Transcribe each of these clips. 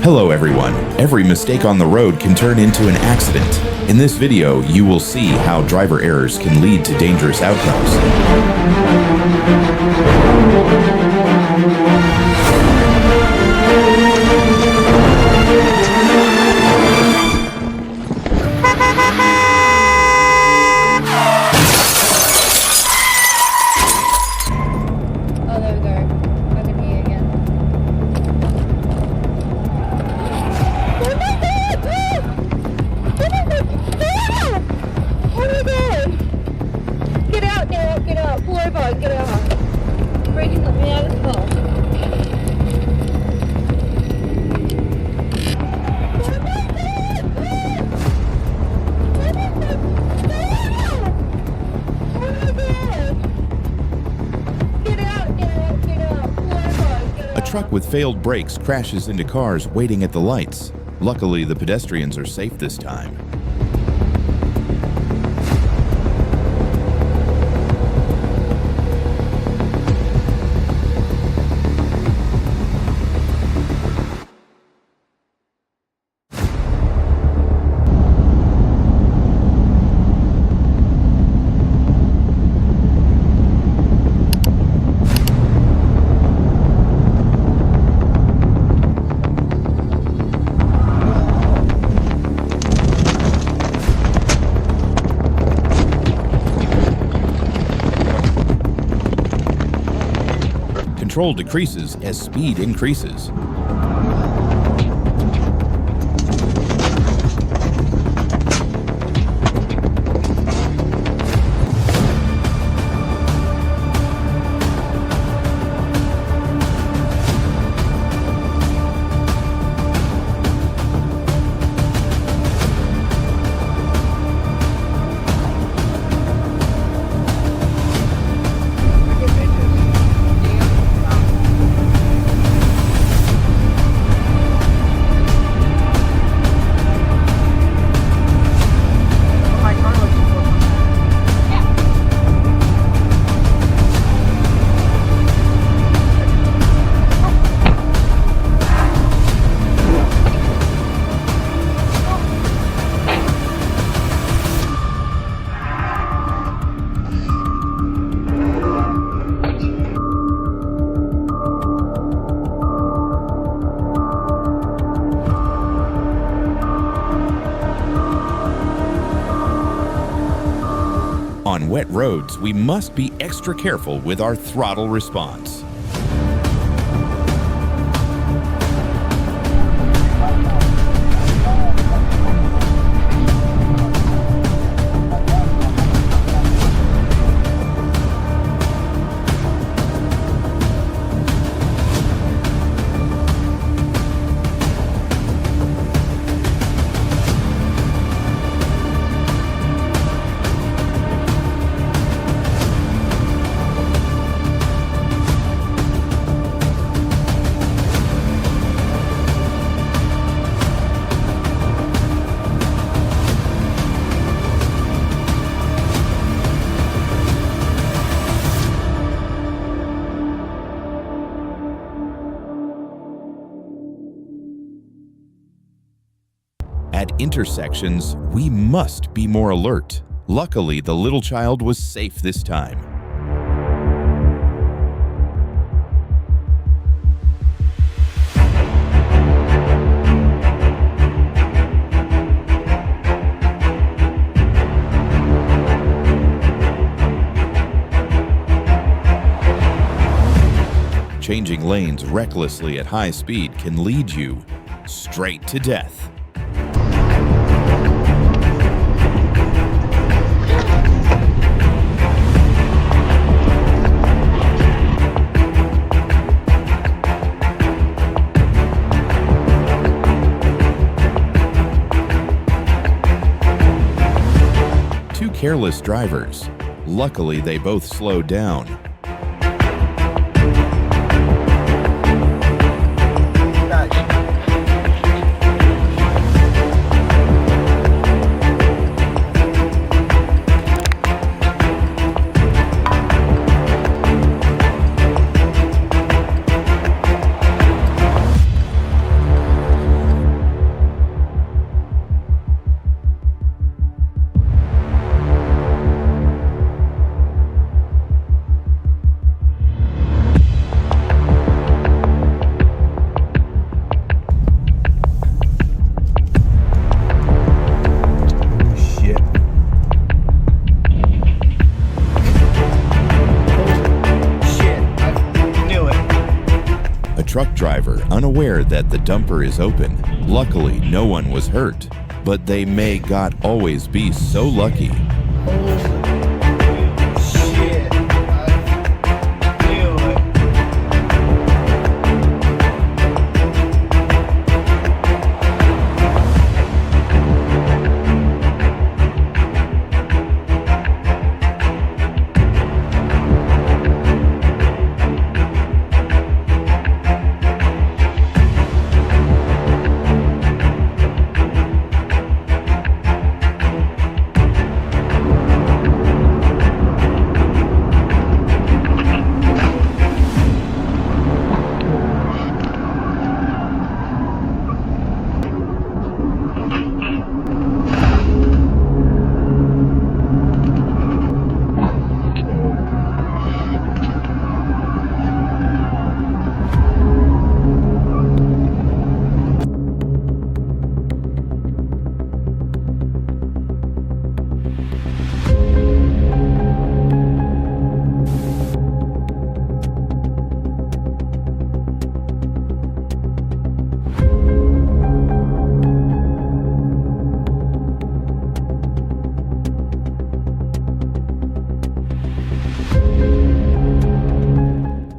Hello everyone. Every mistake on the road can turn into an accident. In this video, you will see how driver errors can lead to dangerous outcomes. A truck with failed brakes crashes into cars waiting at the lights. Luckily, the pedestrians are safe this time. Control decreases as speed increases. On wet roads, we must be extra careful with our throttle response. At intersections, we must be more alert. Luckily, the little child was safe this time. Changing lanes recklessly at high speed can lead you straight to death. Two careless drivers. Luckily, they both slowed down. truck driver unaware that the dumper is open. Luckily, no one was hurt, but they may God always be so lucky.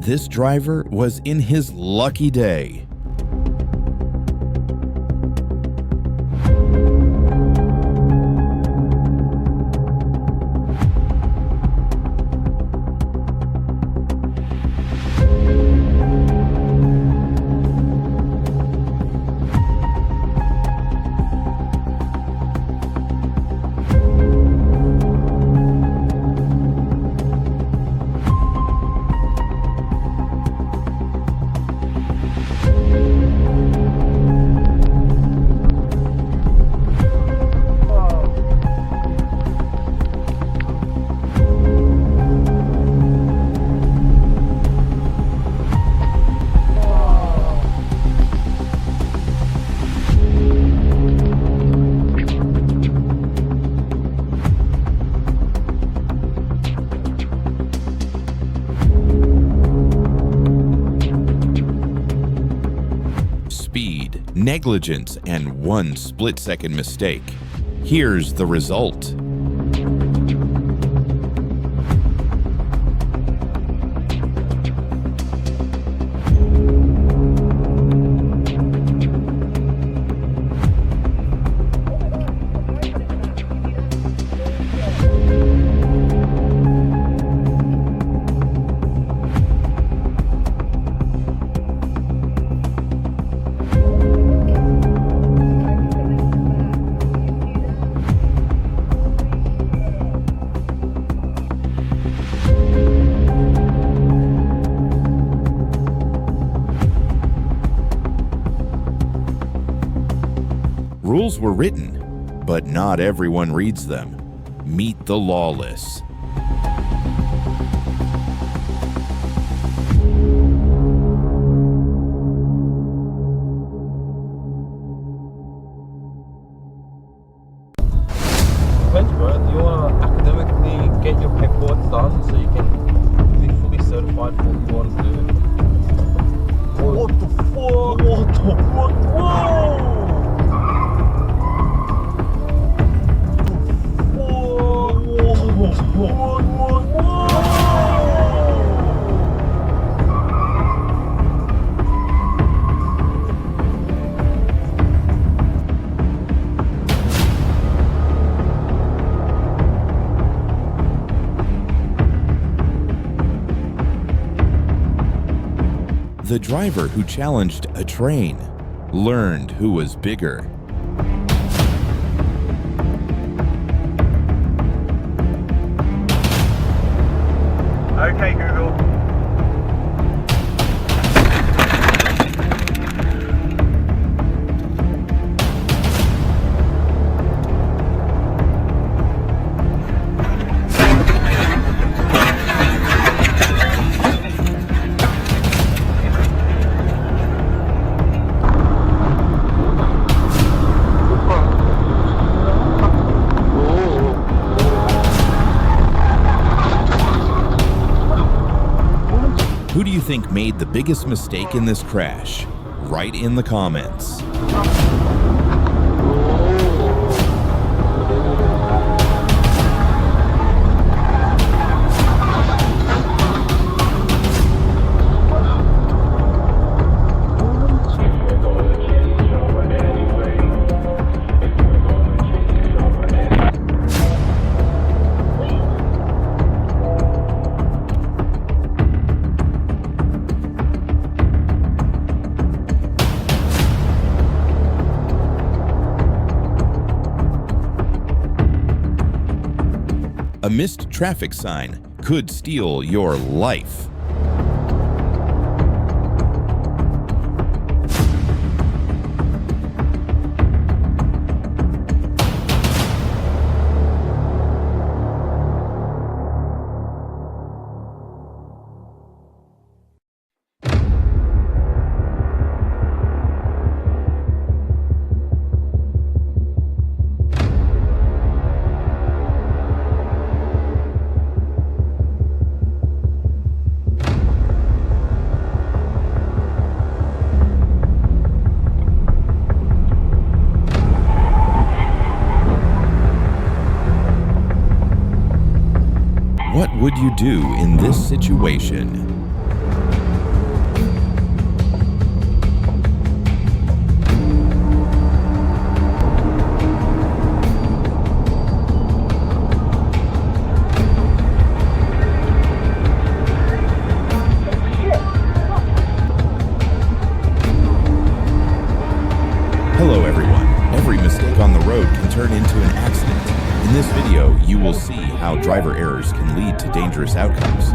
This driver was in his lucky day. Speed, negligence, and one split-second mistake. Here's the result. Rules were written, but not everyone reads them. Meet the lawless. Depends, bro. Do you want to academically get your paperwork done so you can be fully certified for what you want to do? What the fuck? What the fuck? Whoa! The driver who challenged a train learned who was bigger. Okay, Google. think made the biggest mistake in this crash? Write in the comments. A missed traffic sign could steal your life. What would you do in this situation? Hello everyone. Every mistake on the road can turn into an accident. In this video, you will see how driver errors can lead to dangerous outcomes.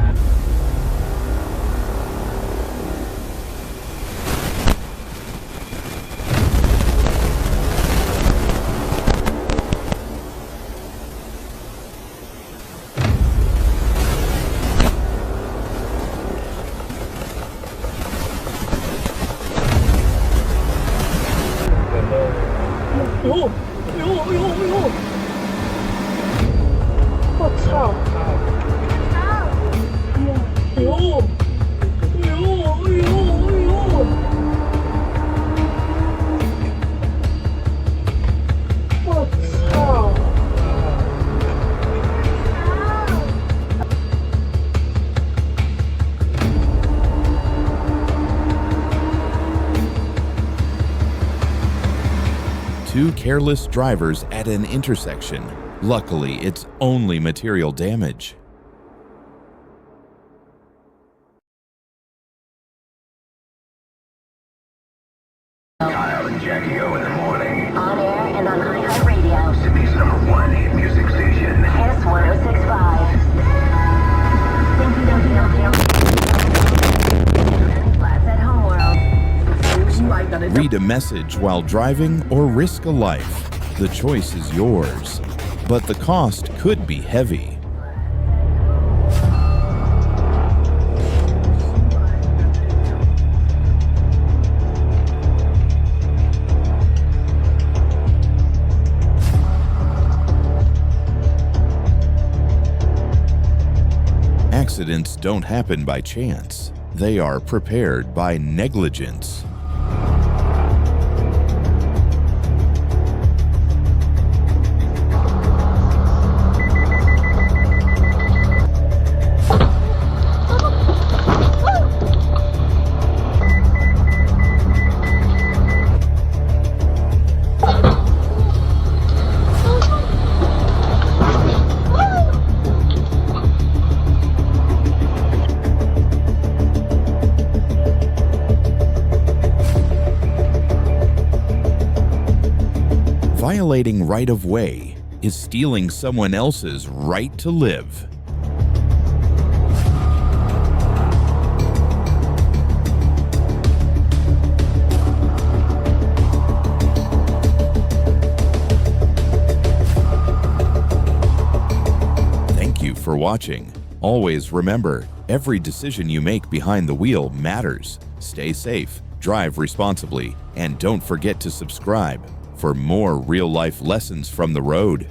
Two careless drivers at an intersection. Luckily, it's only material damage. Kyle and Jackie O in the morning. On air and on iHeartRadio. Sydney's #1 hit music station. Kiss 1065. Flats at home world. Read a message while driving or risk a life. The choice is yours, but the cost could be heavy. Accidents don't happen by chance. They are prepared by negligence. Violating right-of-way is stealing someone else's right to live. Thank you for watching. Always remember, every decision you make behind the wheel matters. Stay safe, drive responsibly, and don't forget to subscribe for more real-life lessons from the road.